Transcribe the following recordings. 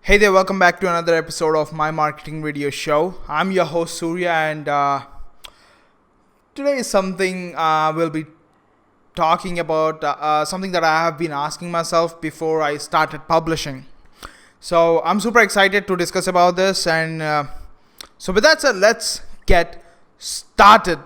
Hey there, welcome back to another episode of my marketing video show. I'm your host Surya, and today is something we'll be talking about, something that I have been asking myself before I started publishing. So I'm super excited to discuss about this, and so with that said, let's get started.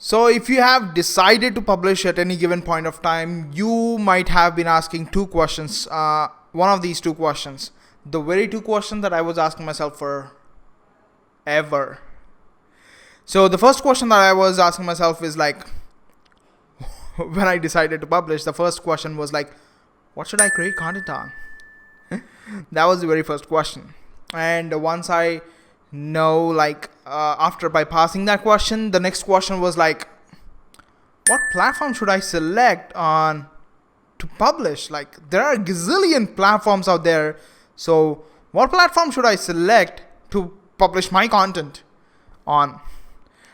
So if you have decided to publish at any given point of time, you might have been asking two questions. One of these two questions, the very two questions that I was asking myself for ever. So the first question that I was asking myself is like, when I decided to publish, the first question was like, what should I create content on? That was the very first question. And once I know, like, after bypassing that question, the next question was like, what platform should I select on to publish? Like, there are a gazillion platforms out there, so what platform should I select to publish my content on?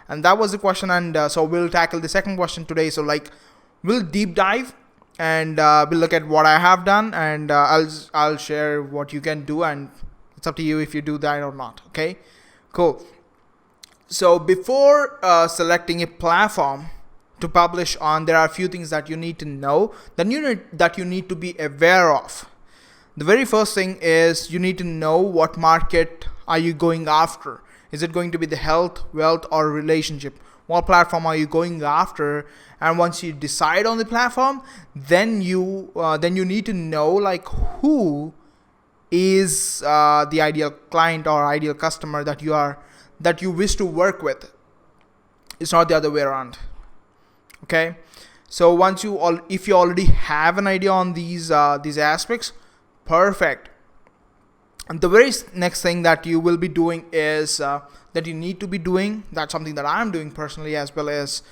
And that was the question. And so we'll tackle the second question today. So like, we'll deep dive, and we'll look at what I have done, and I'll share what you can do, and it's up to you if you do that or not. Okay, cool. So before selecting a platform to publish on, there are a few things that you need to know, that you need to be aware of. The very first thing is you need to know what market are you going after. Is it going to be the health, wealth, or relationship? What platform are you going after? And once you decide on the platform, then you need to know like who is the ideal client or ideal customer that you wish to work with. It's not the other way around. Okay, so if you already have an idea on these aspects, perfect. And the very next thing that you will be doing is that you need to be doing, that's something that I'm doing personally, as well as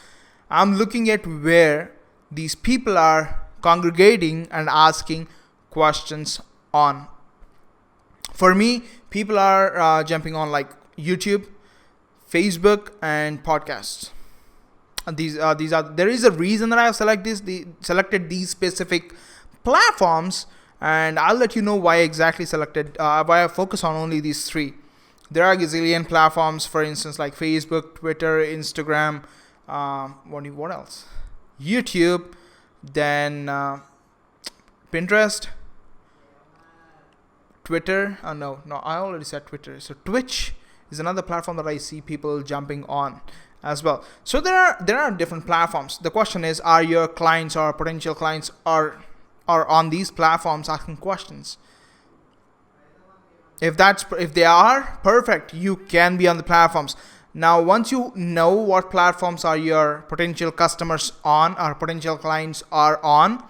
I'm looking at where these people are congregating and asking questions on. For me, people are jumping on like YouTube, Facebook, and podcasts. And these are there is a reason that I have selected these specific platforms, and I'll let you know why exactly why I focus on only these three. There are a gazillion platforms, for instance, like Facebook, Twitter, Instagram, what else? YouTube, then Pinterest, Twitter. No, I already said Twitter. So Twitch is another platform that I see people jumping on as well. So there are different platforms. The question is, are your clients or potential clients are on these platforms asking questions? If they are, perfect, you can be on the platforms. Now, once you know what platforms are your potential customers on, or potential clients are on,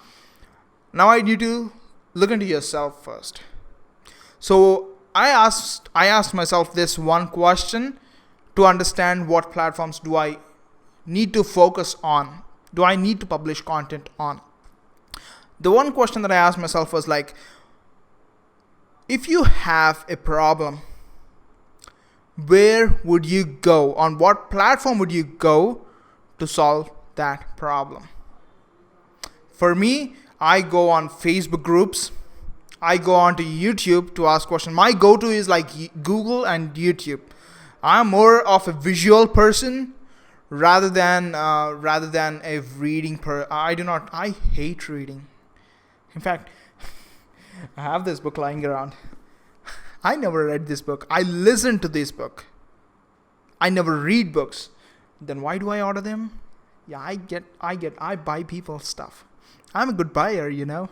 now I need to look into yourself first. So I asked myself this one question to understand what platforms do I need to focus on, do I need to publish content on. The one question that I asked myself was like, if you have a problem, where would you go? On what platform would you go to solve that problem? For me, I go on Facebook groups. I go on to YouTube to ask questions. My go-to is like Google and YouTube. I'm more of a visual person rather than a reading I hate reading. In fact, I have this book lying around. I never read this book. I listen to this book. I never read books. Then why do I order them? Yeah, I buy people's stuff. I'm a good buyer, you know.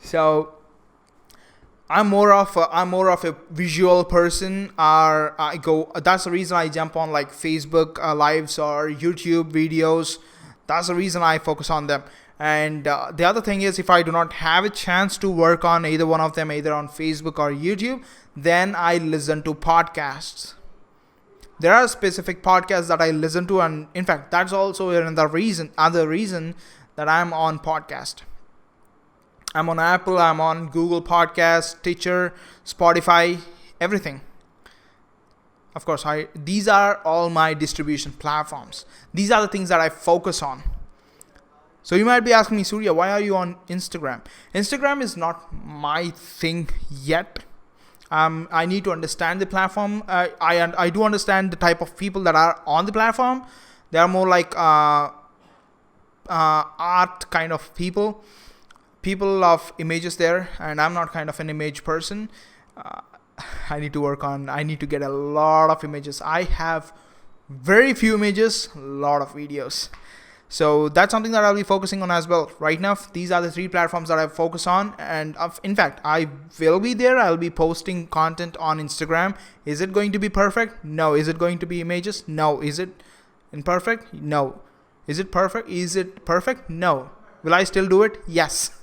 So I'm more of a visual person. That's the reason I jump on like Facebook lives or YouTube videos. That's the reason I focus on them. And the other thing is, if I do not have a chance to work on either one of them, either on Facebook or YouTube, then I listen to podcasts. There are specific podcasts that I listen to, and in fact, that's also another reason that I'm on podcast. I'm on Apple, I'm on Google Podcasts, Stitcher, Spotify, everything. Of course, these are all my distribution platforms. These are the things that I focus on. So you might be asking me, Surya, why are you on Instagram? Instagram is not my thing yet. I need to understand the platform. I do understand the type of people that are on the platform. They are more like art kind of people of images there, and I'm not kind of an image person. I need to get a lot of images. I have very few images, a lot of videos. So that's something that I'll be focusing on as well. Right now, these are the 3 platforms that I focus on. And in fact, I will be there. I'll be posting content on Instagram. Is it going to be perfect? No. Is it going to be images? No. Is it imperfect? No. Is it perfect? Is it perfect? No. Will I still do it? Yes.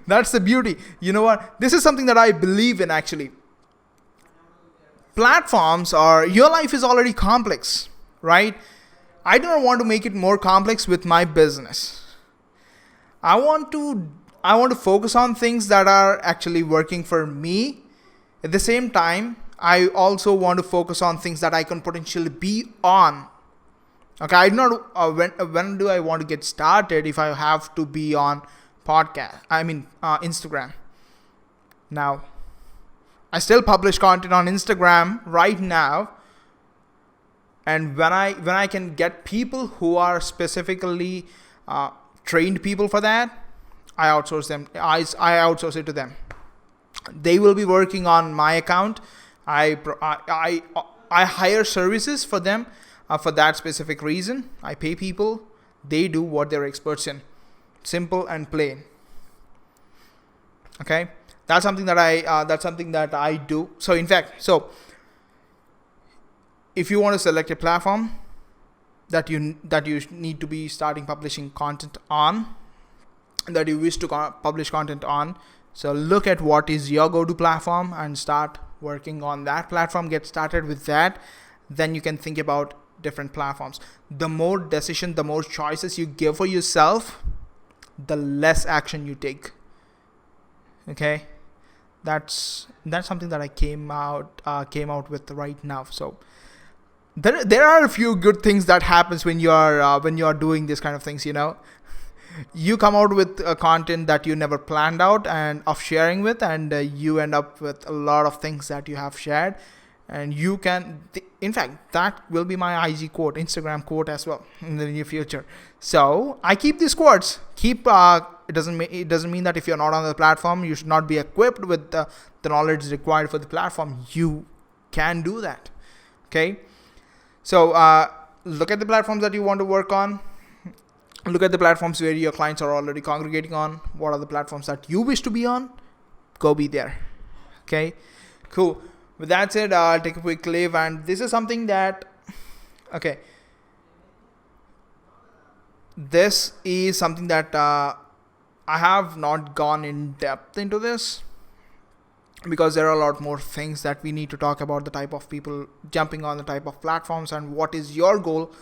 That's the beauty. You know what? This is something that I believe in actually. Your life is already complex, right? I do not want to make it more complex with my business. I want to focus on things that are actually working for me. At the same time, I also want to focus on things that I can potentially be on. Okay, I do not. When do I want to get started if I have to be on Instagram? Now, I still publish content on Instagram right now. And when I can get people who are specifically trained people for that, I outsource them. I outsource it to them. They will be working on my account. I hire services for them for that specific reason. I pay people. They do what they're experts in. Simple and plain. Okay, that's something that I do. So in fact, if you want to select a platform that you need to be starting publishing content on, that you wish to publish content on, so look at what is your go-to platform and start working on that platform. Get started with that. Then you can think about different platforms. The more choices you give for yourself, the less action you take. Okay, that's something that I came out with right now. So there are a few good things that happens when you are doing this kind of things. You come out with content that you never planned out and of sharing with, and you end up with a lot of things that you have shared, and you can. In fact, that will be my IG quote, Instagram quote as well in the near future. So I keep these quotes. It doesn't mean that if you're not on the platform, you should not be equipped with the knowledge required for the platform. You can do that. Okay. So look at the platforms that you want to work on. Look at the platforms where your clients are already congregating on. What are the platforms that you wish to be on? Go be there. Okay, cool. With that said, I'll take a quick leave. And this is something that, okay, this is something that I have not gone in depth into this, because there are a lot more things that we need to talk about, the type of people jumping on the type of platforms and what is your goal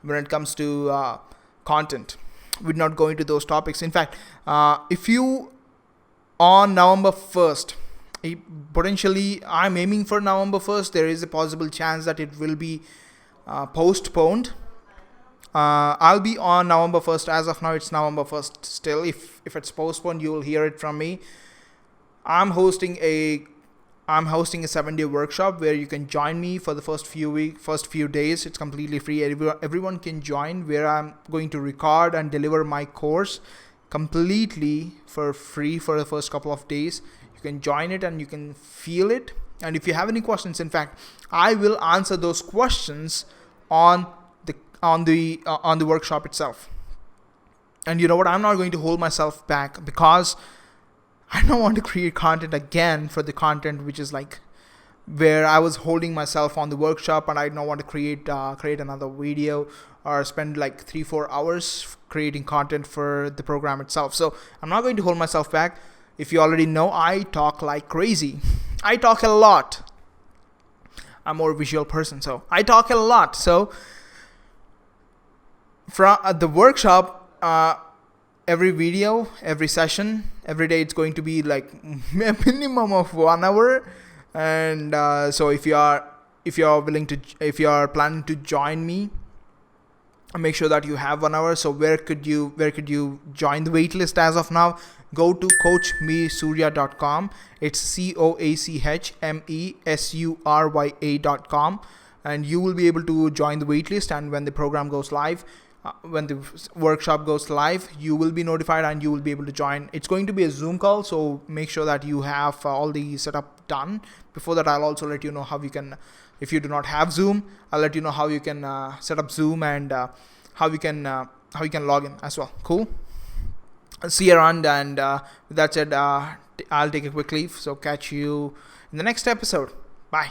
when it comes to content. We're not going to those topics. In fact, if you on November 1st, potentially I'm aiming for November 1st, there is a possible chance that it will be postponed. I'll be on November 1st. As of now, it's November 1st still. If it's postponed, you will hear it from me. I'm hosting a 7-day workshop where you can join me for the first few days. It's completely free. Everyone can join, where I'm going to record and deliver my course completely for free for the first couple of days. You can join it and you can feel it. And if you have any questions, in fact, I will answer those questions on the workshop itself. And you know what? I'm not going to hold myself back, because I don't want to create content again for the content which is like where I was holding myself on the workshop, and I don't want to create another video or spend like 3-4 hours creating content for the program itself. So I'm not going to hold myself back. If you already know, I talk like crazy. I talk a lot. I'm more a visual person, so I talk a lot. So from the workshop, every video, every session, every day it's going to be like a minimum of 1 hour. And so if you are planning to join me, make sure that you have 1 hour. So where could you join the waitlist as of now? Go to coachmesurya.com. It's COACHMESURYA.com, and you will be able to join the waitlist. And when the program goes live, when the workshop goes live, you will be notified and you will be able to join. It's going to be a Zoom call, so make sure that you have all the setup done. Before that, I'll also let you know how you can, if you do not have Zoom, I'll let you know how you can set up Zoom, and how you can log in as well. Cool. I'll see you around, and with that said, I'll take a quick leave. So catch you in the next episode. Bye.